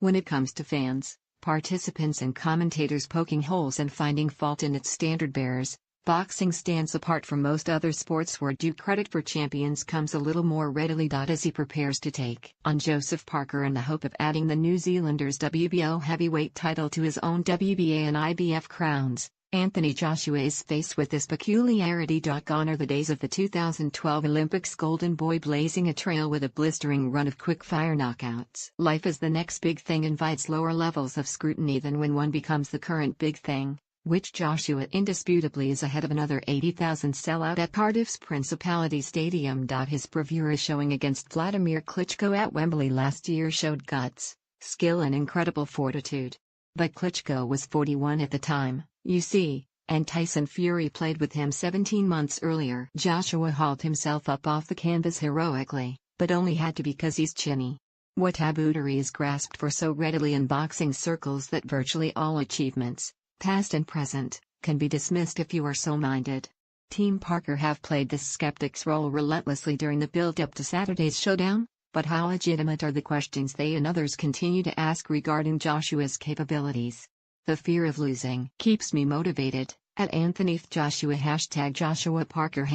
When it comes to fans, participants and commentators poking holes and finding fault in its standard bearers, boxing stands apart from most other sports where due credit for champions comes a little more readily. As he prepares to take on Joseph Parker in the hope of adding the New Zealander's WBO heavyweight title to his own WBA and IBF crowns, Anthony Joshua is faced with this peculiarity.Gone are the days of the 2012 Olympics golden boy blazing a trail with a blistering run of quick-fire knockouts. Life as the next big thing invites lower levels of scrutiny than when one becomes the current big thing, which Joshua indisputably is ahead of another 80,000 sellout at Cardiff's Principality Stadium. His bravura showing against Vladimir Klitschko at Wembley last year showed guts, skill and incredible fortitude. But Klitschko was 41 at the time, you see, and Tyson Fury played with him 17 months earlier. Joshua hauled himself up off the canvas heroically, but only had to because he's chinny. What tabootery is grasped for so readily in boxing circles that virtually all achievements, past and present, can be dismissed if you are so minded. Team Parker have played this skeptic's role relentlessly during the build-up to Saturday's showdown, but how legitimate are the questions they and others continue to ask regarding Joshua's capabilities? The fear of losing keeps me motivated. At Anthony Joshua #Joshua Parker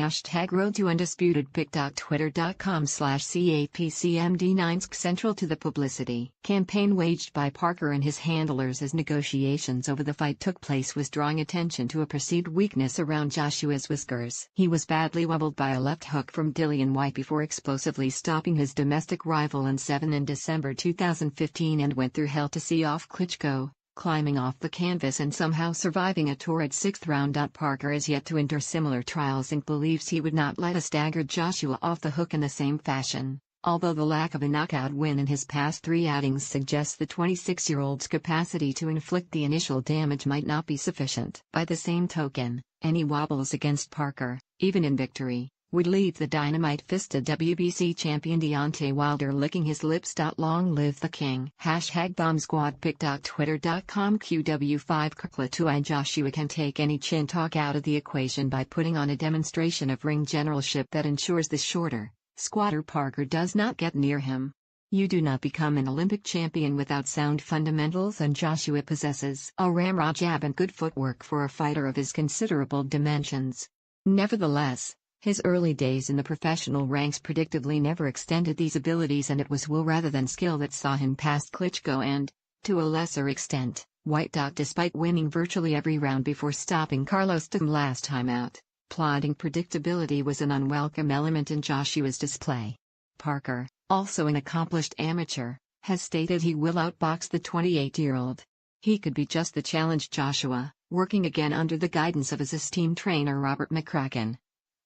#Road to Undisputed Pick. Twitter.com/CAPCMD9 Central to the publicity campaign waged by Parker and his handlers as negotiations over the fight took place was drawing attention to a perceived weakness around Joshua's whiskers. He was badly wobbled by a left hook from Dillian Whyte before explosively stopping his domestic rival in December 2015 and went through hell to see off Klitschko, climbing off the canvas and somehow surviving a torrid 6th round. Parker is yet to endure similar trials and believes he would not let a staggered Joshua off the hook in the same fashion, although the lack of a knockout win in his past 3 outings suggests the 26-year-old's capacity to inflict the initial damage might not be sufficient. By the same token, any wobbles against Parker, even in victory, would leave the dynamite-fisted WBC champion Deontay Wilder licking his lips. Long live the king. #BombSquad Pick. Twitter.com QW5 Joshua can take any chin talk out of the equation by putting on a demonstration of ring generalship that ensures the shorter, squatter Parker does not get near him. You do not become an Olympic champion without sound fundamentals, and Joshua possesses a ramrod jab and good footwork for a fighter of his considerable dimensions. Nevertheless, his early days in the professional ranks predictably never extended these abilities, and it was will rather than skill that saw him past Klitschko and, to a lesser extent, Whyte. Despite winning virtually every round before stopping Carlos Takam last time out, plodding predictability was an unwelcome element in Joshua's display. Parker, also an accomplished amateur, has stated he will outbox the 28-year-old. He could be just the challenge Joshua, working again under the guidance of his esteemed trainer Robert McCracken,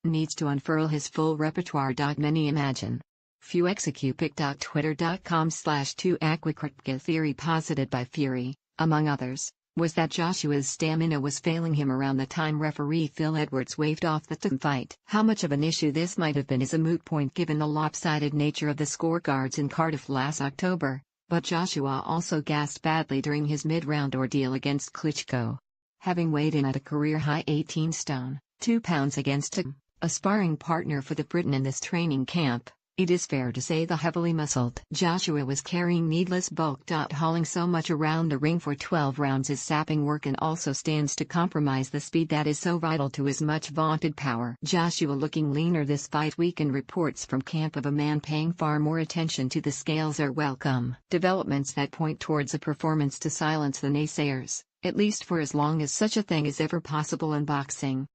needs to unfurl his full repertoire. Many imagine. Few execute. Pick. Twitter.com/2Aquacritica theory posited by Fury, among others, was that Joshua's stamina was failing him around the time referee Phil Edwards waved off the Takam fight. How much of an issue this might have been is a moot point given the lopsided nature of the scorecards in Cardiff last October, but Joshua also gassed badly during his mid-round ordeal against Klitschko. Having weighed in at a career-high 18 stone, 2 pounds against Takam, a sparring partner for the Briton in this training camp, it is fair to say the heavily muscled Joshua was carrying needless bulk. Hauling so much around the ring for 12 rounds is sapping work and also stands to compromise the speed that is so vital to his much vaunted power. Joshua looking leaner this fight week, and reports from camp of a man paying far more attention to the scales are welcome. Developments that point towards a performance to silence the naysayers, at least for as long as such a thing is ever possible in boxing.